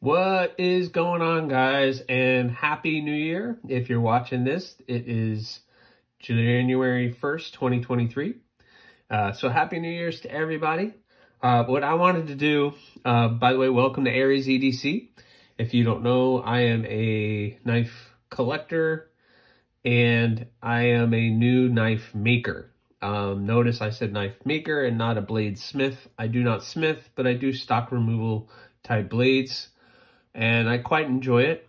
What is going on, guys? And Happy New Year. If you're watching this, it is January 1st, 2023. So Happy New Year's to everybody. What I wanted to do, by the way, welcome to AriesEDC. If you don't know, I am a knife collector and I am a new knife maker. Notice I said knife maker and not a blade smith. I do not smith, but I do stock removal type blades, and I quite enjoy it.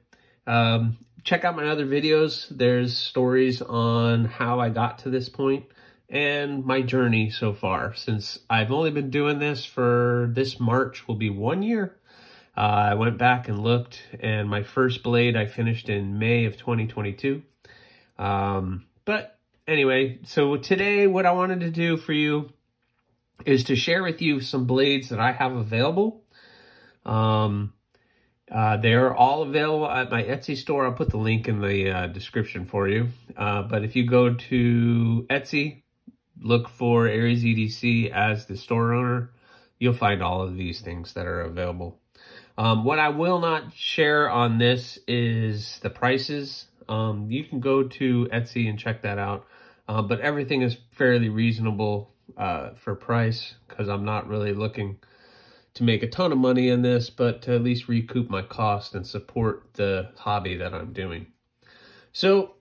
Check out my other videos. There's stories on how I got to this point and my journey so far. Since I've only been doing this for this March will be 1 year. I went back and looked, and my first blade I finished in May of 2022. But anyway, so today what I wanted to do for you is to share with you some blades that I have available. They are all available at my Etsy store. I'll put the link in the description for you. But if you go to Etsy, look for AriesEDC as the store owner, you'll find all of these things that are available. What I will not share on this is the prices. You can go to Etsy and check that out. But everything is fairly reasonable for price, because I'm not really looking to make a ton of money in this, but to at least recoup my cost and support the hobby that I'm doing. So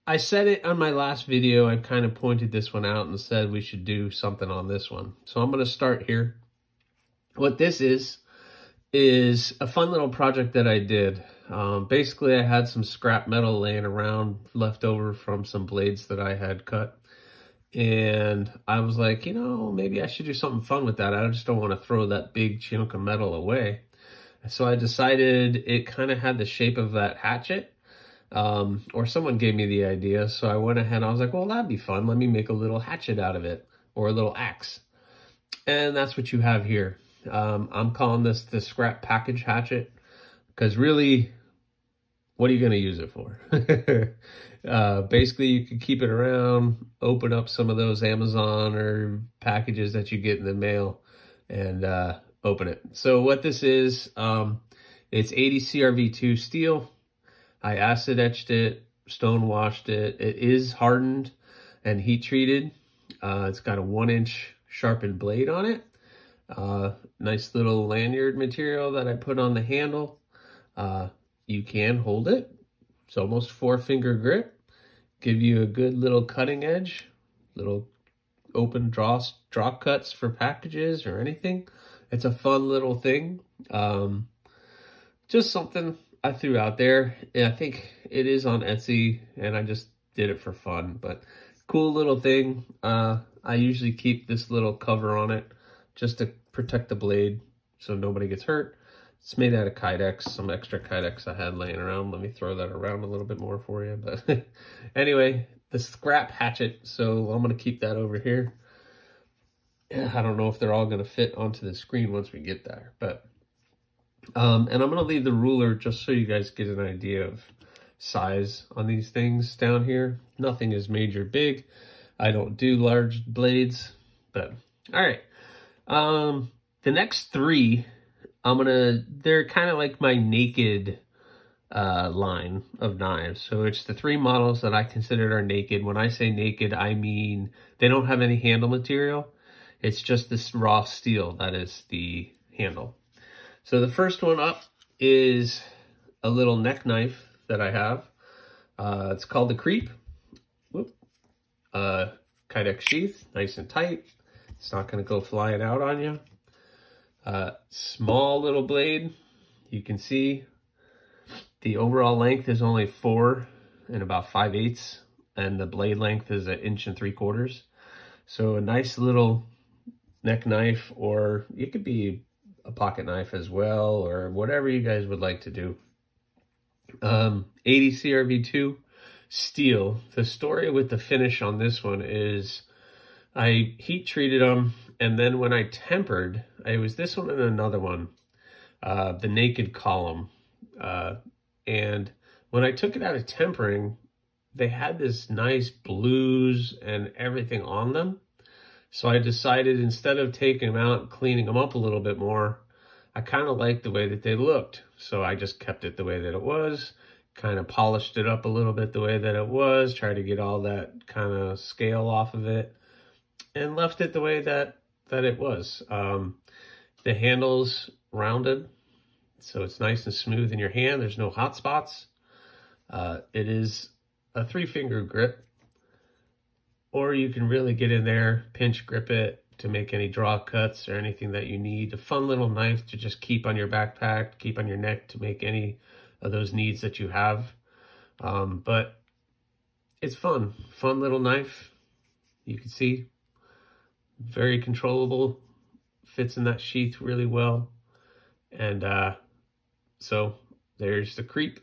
I said it on my last video. I kind of pointed this one out and said we should do something on this one. So I'm going to start here. What this is a fun little project that I did. Basically, I had some scrap metal laying around left over from some blades that I had cut. And I was like, you know, maybe I should do something fun with that. I just don't want to throw that big chunk of metal away. So I decided it kind of had the shape of that hatchet, or someone gave me the idea. So I went ahead and I was like, well, that'd be fun. Let me make a little hatchet out of it, or a little axe. And that's what you have here. I'm calling this the scrap package hatchet, because really, what are you going to use it for? Basically, you could keep it around, open up some of those Amazon or packages that you get in the mail, and open it. So what this is, it's 80 CRV2 steel. I acid etched it, stone washed it. It is hardened and heat treated. It's got a 1-inch sharpened blade on it. Nice little lanyard material that I put on the handle. You can hold it. It's almost 4-finger grip. Give you a good little cutting edge, little open draw cuts for packages or anything. It's a fun little thing. Just something I threw out there. And I think it is on Etsy, and I just did it for fun. But cool little thing. I usually keep this little cover on it just to protect the blade so nobody gets hurt. It's made out of Kydex, some extra Kydex I had laying around. Let me throw that around a little bit more for you. But anyway, the scrap hatchet. So I'm going to keep that over here. I don't know if they're all going to fit onto the screen once we get there. But and I'm going to leave the ruler just so you guys get an idea of size on these things down here. Nothing is major big. I don't do large blades. But all right. The next three, they're kind of like my naked line of knives. So it's the 3 models that I consider are naked. When I say naked, I mean they don't have any handle material. It's just this raw steel that is the handle. So the first one up is a little neck knife that I have. It's called the Creep. Whoop. Kydex sheath, nice and tight. It's not going to go flying out on you. Small little blade. You can see the overall length is only 4 and about 5/8, and the blade length is 1 3/4 inches. So a nice little neck knife, or it could be a pocket knife as well, or whatever you guys would like to do. 80 CRV2 steel. The story with the finish on this one is I heat treated them, and then when I tempered, it was this one and another one, the naked column. And when I took it out of tempering, they had this nice blues and everything on them. So I decided, instead of taking them out and cleaning them up a little bit more, I kind of liked the way that they looked. So I just kept it the way that it was, kind of polished it up a little bit the way that it was, tried to get all that kind of scale off of it, and left it the way that it was. The handle's rounded, so it's nice and smooth in your hand. There's no hot spots. It is a 3-finger grip, or you can really get in there, pinch grip it to make any draw cuts or anything that you need. A fun little knife to just keep on your backpack, keep on your neck to make any of those needs that you have. But it's fun little knife. You can see, very controllable, fits in that sheath really well. And so there's the Creep.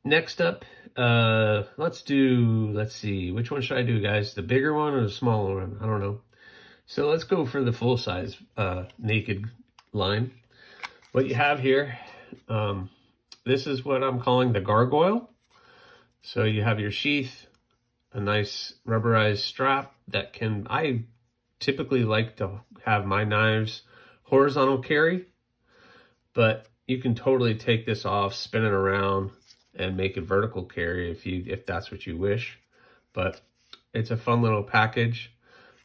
Next up, let's see, which one should I do, guys? The bigger one or the smaller one? I don't know. So let's go for the full size naked line. What you have here, this is what I'm calling the gargoyle. So you have your sheath, a nice rubberized strap that can, I typically like to have my knives horizontal carry, but you can totally take this off, spin it around, and make it vertical carry if that's what you wish. But it's a fun little package.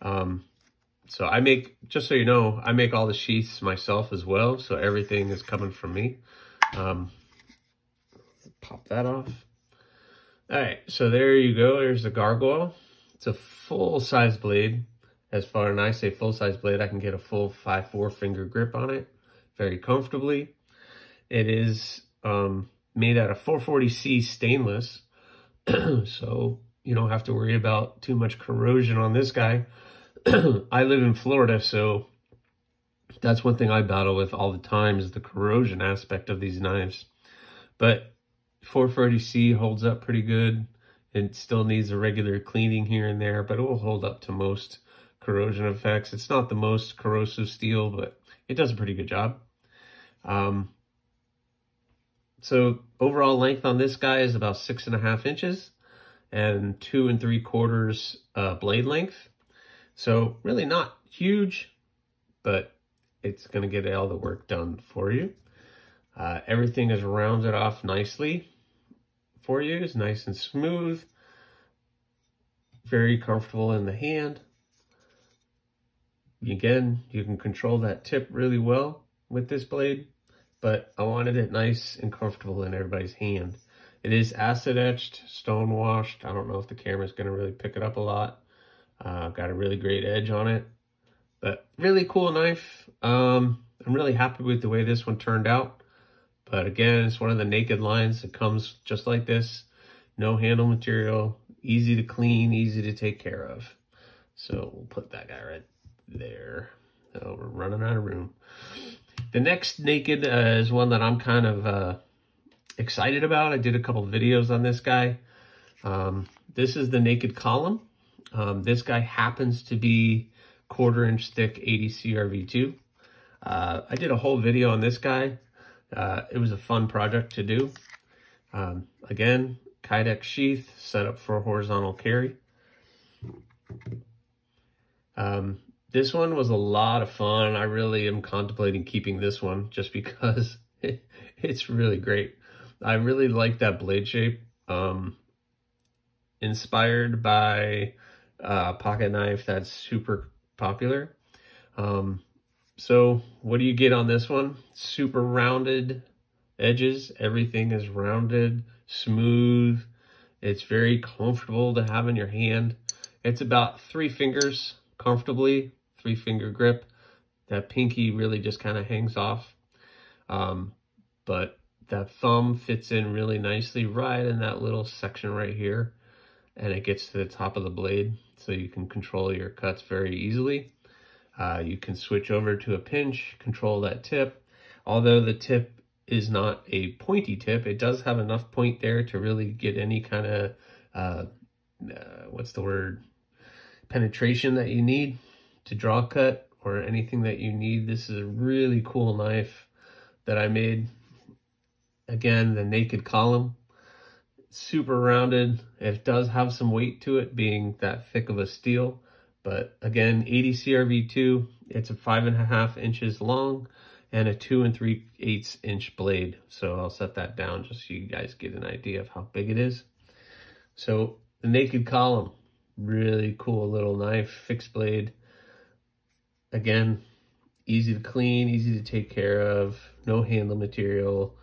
So I make, just so you know, I make all the sheaths myself as well. So everything is coming from me. Pop that off. All right, so there you go. There's the gargoyle. It's a full-size blade. As far as I say full-size blade, I can get a full 5/4 finger grip on it very comfortably. It is made out of 440C stainless, so you don't have to worry about too much corrosion on this guy. I live in Florida, so that's one thing I battle with all the time is the corrosion aspect of these knives. But 440C holds up pretty good. It still needs a regular cleaning here and there, but it will hold up to most corrosion effects. It's not the most corrosive steel, but it does a pretty good job. So overall length on this guy is about 6.5 inches and 2 3/4 blade length. So really not huge, but it's going to get all the work done for you. Everything is rounded off nicely for you. It's nice and smooth, very comfortable in the hand. Again, you can control that tip really well with this blade, but I wanted it nice and comfortable in everybody's hand. It is acid etched, stone washed. I don't know if the camera's going to really pick it up a lot. Got a really great edge on it, but really cool knife. I'm really happy with the way this one turned out. But again, it's one of the naked lines that comes just like this. No handle material, easy to clean, easy to take care of. So we'll put that guy right there. Oh, we're running out of room. The next naked is one that I'm kind of excited about. I did a couple videos on this guy. This is the naked column. This guy happens to be 1/4 inch thick 80 CRV2. I did a whole video on this guy. It was a fun project to do. Again, Kydex sheath set up for horizontal carry. This one was a lot of fun. I really am contemplating keeping this one just because it's really great. I really like that blade shape. Inspired by a pocket knife that's super popular. So what do you get on this one? Super rounded edges. Everything is rounded, smooth. It's very comfortable to have in your hand. It's about 3 fingers comfortably, 3-finger grip. That pinky really just kind of hangs off. But that thumb fits in really nicely right in that little section right here. And it gets to the top of the blade, so you can control your cuts very easily. You can switch over to a pinch, control that tip. Although the tip is not a pointy tip, it does have enough point there to really get any kind of, penetration that you need to draw cut or anything that you need. This is a really cool knife that I made. Again, the naked column, super rounded. It does have some weight to it being that thick of a steel, But again, 80 CRV2, it's a 5.5 inches long and a 2 3/8 inch blade. So I'll set that down just so you guys get an idea of how big it is. So the naked column, really cool little knife, fixed blade. Again, easy to clean, easy to take care of, no handle material,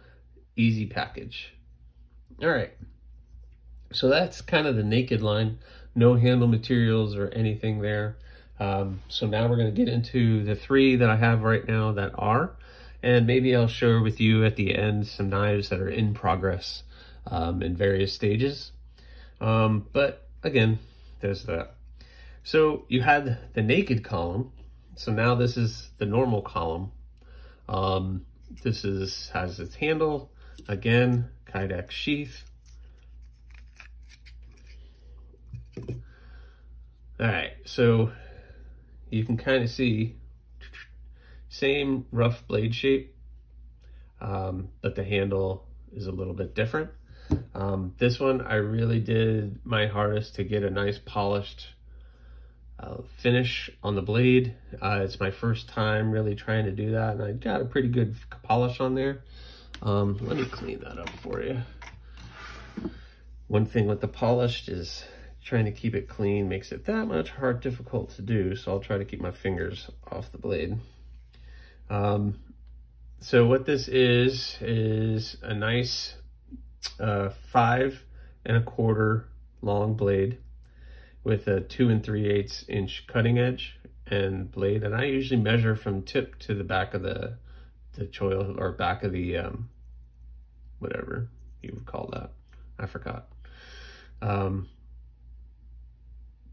easy package. All right, so that's kind of the naked line, no handle materials or anything there. So now we're going to get into the 3 that I have right now that are, and maybe I'll share with you at the end some knives that are in progress in various stages. But again, there's that. So you had the naked column. So now this is the normal column. This has its handle, again, Kydex sheath. All right, so you can kind of see same rough blade shape, but the handle is a little bit different. This one, I really did my hardest to get a nice polished finish on the blade. It's my first time really trying to do that, and I got a pretty good polish on there. Let me clean that up for you. One thing with the polished is trying to keep it clean makes it that much difficult to do, so I'll try to keep my fingers off the blade. So what this is a nice 5 1/4 long blade with a 2 3/8 inch cutting edge and blade, and I usually measure from tip to the back of the choil, or back of the whatever you would call that, I forgot.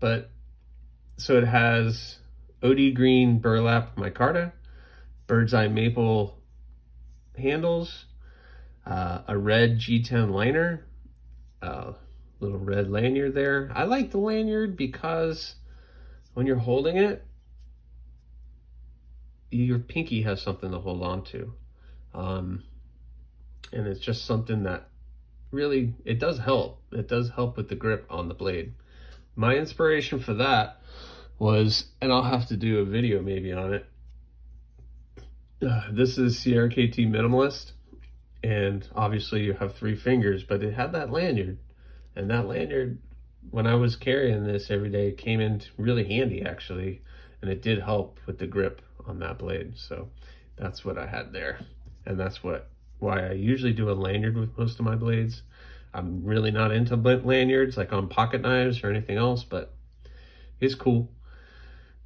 But so it has OD green burlap micarta, bird's eye maple handles, a red G10 liner, little red lanyard there. I like the lanyard because when you're holding it, your pinky has something to hold on to. And it's just something that really, it does help. It does help with the grip on the blade. My inspiration for that was, and I'll have to do a video maybe on it, this is Sierra KT Minimalist, and obviously you have 3 fingers, but it had that lanyard, and that lanyard, when I was carrying this every day, it came in really handy actually, and it did help with the grip on that blade. So that's what I had there, and that's why I usually do a lanyard with most of my blades. I'm really not into lanyards like on pocket knives or anything else, but it's cool.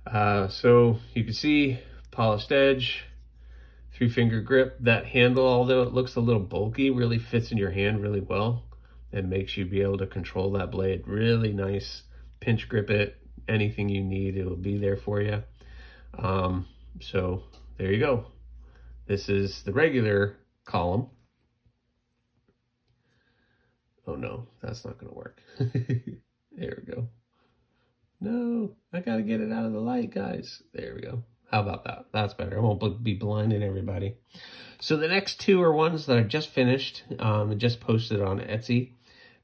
So you can see polished edge, 3-finger grip. That handle, although it looks a little bulky, really fits in your hand really well and makes you be able to control that blade really nice. Pinch grip it, anything you need, it will be there for you. So there you go. This is the regular column. Oh no, that's not gonna work. There we go. No, I gotta get it out of the light, guys. There we go. How about that? That's better. I won't be blinding everybody. So the next 2 are ones that I just finished, and just posted on Etsy.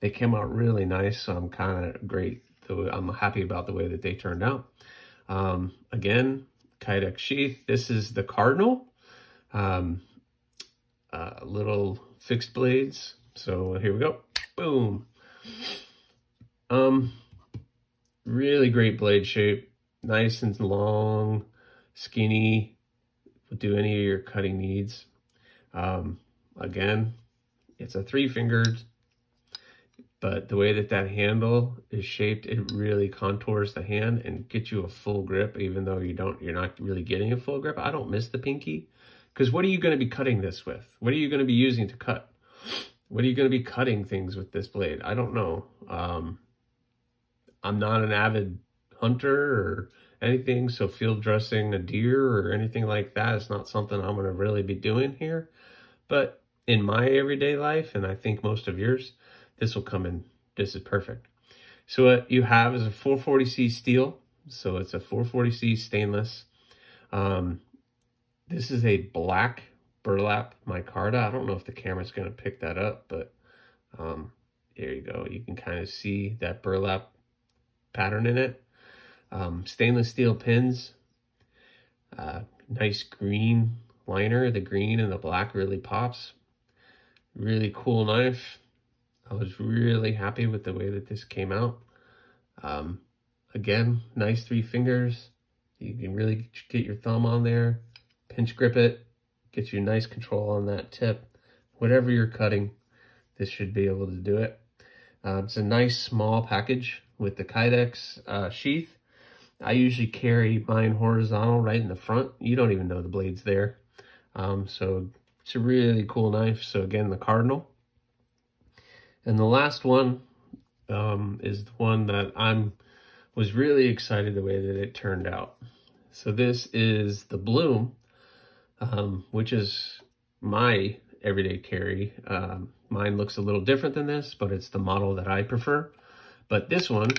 They came out really nice, so I'm kind of great. I'm happy about the way that they turned out. Again, Kydex sheath. This is the Cardinal. Little fixed blades. So here we go. Boom. Really great blade shape. Nice and long, skinny. Will do any of your cutting needs. Again, it's a 3-fingered, but the way that handle is shaped, it really contours the hand and gets you a full grip, even though you're not really getting a full grip. I don't miss the pinky, because what are you going to be cutting this with? What are you going to be using to cut? What are you going to be cutting things with this blade? I don't know. I'm not an avid hunter or anything, so field dressing a deer or anything like that is not something I'm going to really be doing here. But in my everyday life, and I think most of yours, this will come in. This is perfect. So what you have is a 440C steel. So it's a 440C stainless. This is a black burlap micarta. I don't know if the camera's going to pick that up, but there you go. You can kind of see that burlap pattern in it. Stainless steel pins, nice green liner. The green and the black really pops. Really cool knife. I was really happy with the way that this came out. Again, nice 3 fingers. You can really get your thumb on there, pinch grip it, get you nice control on that tip. Whatever you're cutting, this should be able to do it. It's a nice small package with the Kydex sheath. I usually carry mine horizontal right in the front. You don't even know the blade's there. So it's a really cool knife. So again, the Cardinal. And the last one is the one that was really excited the way that it turned out. So this is the Bloom, which is my everyday carry. Mine looks a little different than this, but it's the model that I prefer. But this one,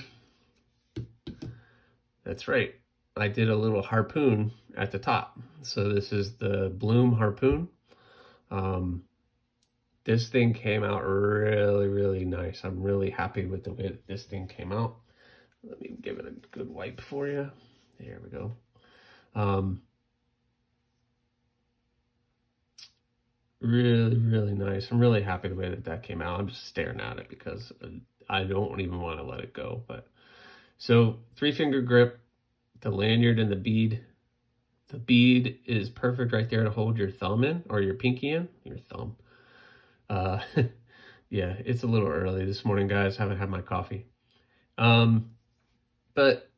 that's right, I did a little harpoon at the top. So this is the Bloom harpoon. This thing came out really, really nice. I'm really happy with the way that this thing came out. Let me give it a good wipe for you. There we go. Really, really nice. I'm really happy the way that that came out. I'm just staring at it because I don't even want to let it go. But so 3-finger grip, the lanyard and the bead. The bead is perfect right there to hold your thumb in, or your pinky in, your thumb. Yeah, it's a little early this morning, guys. Haven't had my coffee. But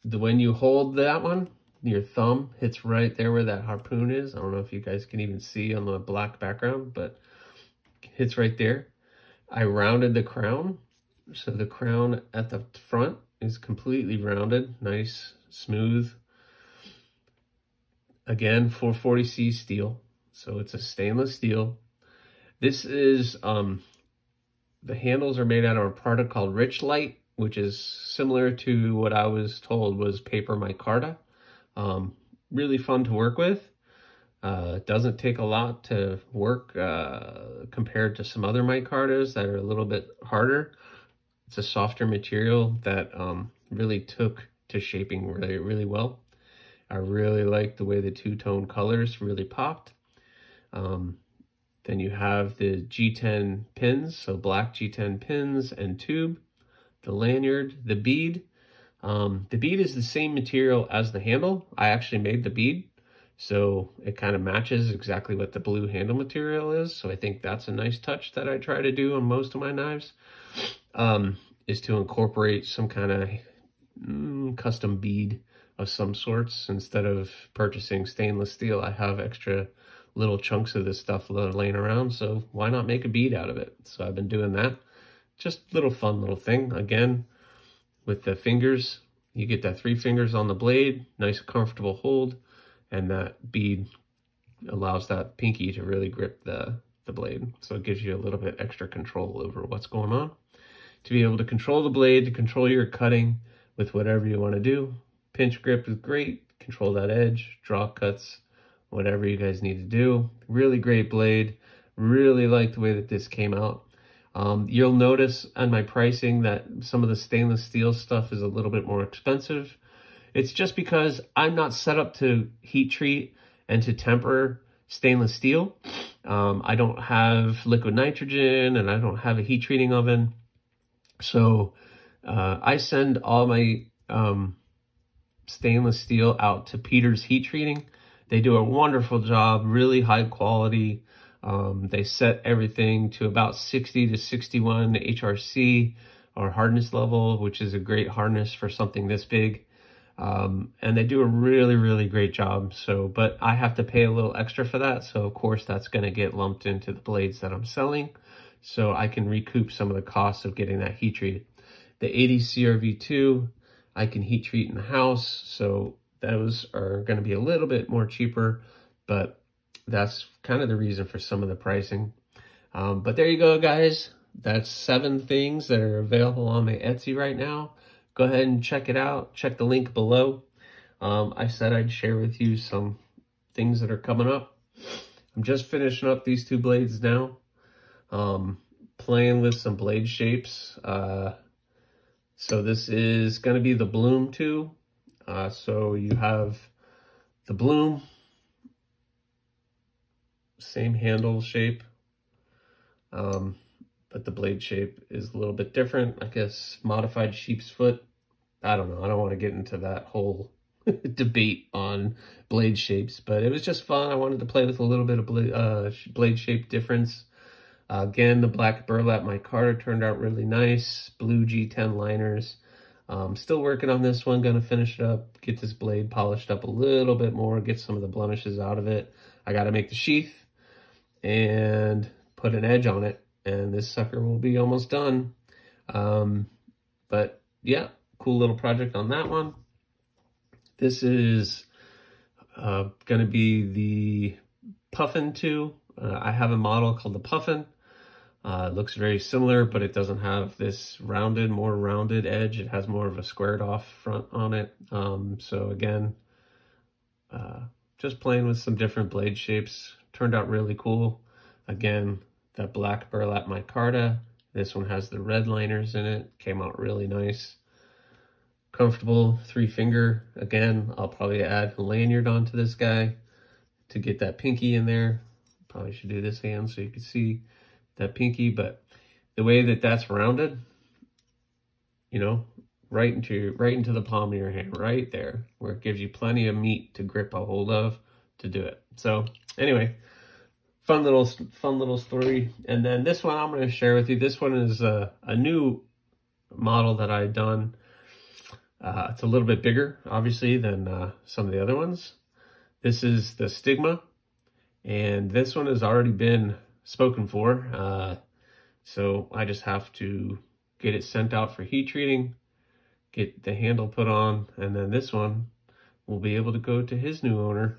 when you hold that one, your thumb hits right there where that harpoon is. I don't know if you guys can even see on the black background, but it hits right there. I rounded the crown. So the crown at the front is completely rounded, nice, smooth. Again, 440C steel. So it's a stainless steel. This is, the handles are made out of a product called Rich Light, which is similar to what I was told was paper micarta. Really fun to work with. It doesn't take a lot to work compared to some other micartas that are a little bit harder. It's a softer material that really took to shaping really, really well. I really like the way the two-tone colors really popped. Then you have the G10 pins, so black G10 pins and tube, the lanyard, the bead. The bead is the same material as the handle. I actually made the bead, so it kind of matches exactly what the blue handle material is. So I think that's a nice touch that I try to do on most of my knives, is to incorporate some kind of custom bead of some sorts. Instead of purchasing stainless steel, I have extra little chunks of this stuff laying around, so why not make a bead out of it? So I've been doing that. Just little fun little thing. Again, with the fingers, you get that 3 fingers on the blade, nice comfortable hold, and that bead allows that pinky to really grip the blade. So it gives you a little bit extra control over what's going on. To be able to control the blade, to control your cutting with whatever you want to do. Pinch grip is great. Control that edge, draw cuts, whatever you guys need to do. Really great blade. Really like the way that this came out. You'll notice on my pricing that some of the stainless steel stuff is a little bit more expensive. It's just because I'm not set up to heat treat and to temper stainless steel. I don't have liquid nitrogen and I don't have a heat treating oven. So I send all my stainless steel out to Peter's Heat Treating. They do a wonderful job, really high quality. They set everything to about 60 to 61 HRC, or hardness level, which is a great hardness for something this big. And they do a really, really great job. So, but I have to pay a little extra for that. So of course that's going to get lumped into the blades that I'm selling. So I can recoup some of the costs of getting that heat treated. The 80 CRV2, I can heat treat in the house. So those are going to be a little bit more cheaper, but that's kind of the reason for some of the pricing. But there you go, guys. That's 7 things that are available on my Etsy right now. Go ahead and check it out. Check the link below. I said I'd share with you some things that are coming up. I'm just finishing up these 2 blades now. Playing with some blade shapes. So this is going to be the Bloom 2. So you have the Bloom, same handle shape, but the blade shape is a little bit different. I guess modified sheep's foot. I don't know. I don't want to get into that whole debate on blade shapes, but it was just fun. I wanted to play with a little bit of blade shape difference. Again, the black burlap micarta turned out really nice. Blue G10 liners. Still working on this one. Gonna finish it up, get this blade polished up a little bit more, get some of the blemishes out of it. I got to make the sheath and put an edge on it, and this sucker will be almost done. But yeah, cool little project on that one. This is going to be the Puffin 2. I have a model called the Puffin. It looks very similar, but it doesn't have this more rounded edge. It has more of a squared off front on it. So again, just playing with some different blade shapes. Turned out really cool. Again, that black burlap micarta. This one has the red liners in it. Came out really nice. Comfortable 3-finger. Again, I'll probably add a lanyard onto this guy to get that pinky in there. Probably should do this hand so you can see that pinky, but the way that that's rounded, you know, right into the palm of your hand, right there, where it gives you plenty of meat to grip a hold of to do it. So anyway, fun little story. And then this one I'm going to share with you. This one is a new model that I've done. It's a little bit bigger, obviously, than some of the other ones. This is the Stigma, and this one has already been spoken for. So I just have to get it sent out for heat treating, get the handle put on, and then this one will be able to go to his new owner.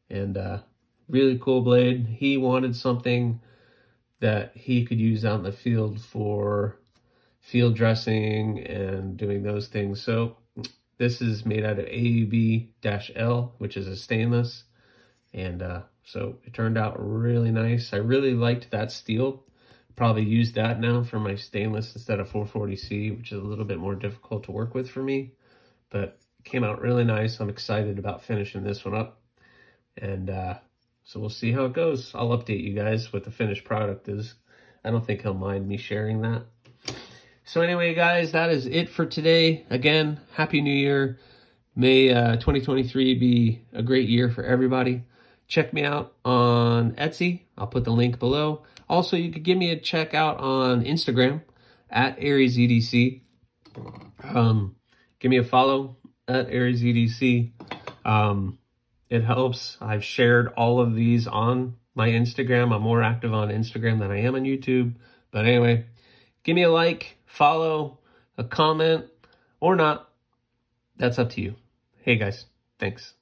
And really cool blade. He wanted something that he could use out in the field for field dressing and doing those things. So this is made out of AUB-L, which is a stainless. And so it turned out really nice. I really liked that steel. Probably use that now for my stainless instead of 440C, which is a little bit more difficult to work with for me. But it came out really nice. I'm excited about finishing this one up. And so we'll see how it goes. I'll update you guys what the finished product is. I don't think he'll mind me sharing that. So anyway, guys, that is it for today. Again, Happy New Year. May 2023 be a great year for everybody. Check me out on Etsy. I'll put the link below. Also, you could give me a check out on Instagram at AriesEDC. Give me a follow at AriesEDC. It helps. I've shared all of these on my Instagram. I'm more active on Instagram than I am on YouTube. But anyway, give me a like, follow, a comment, or not. That's up to you. Hey guys, thanks.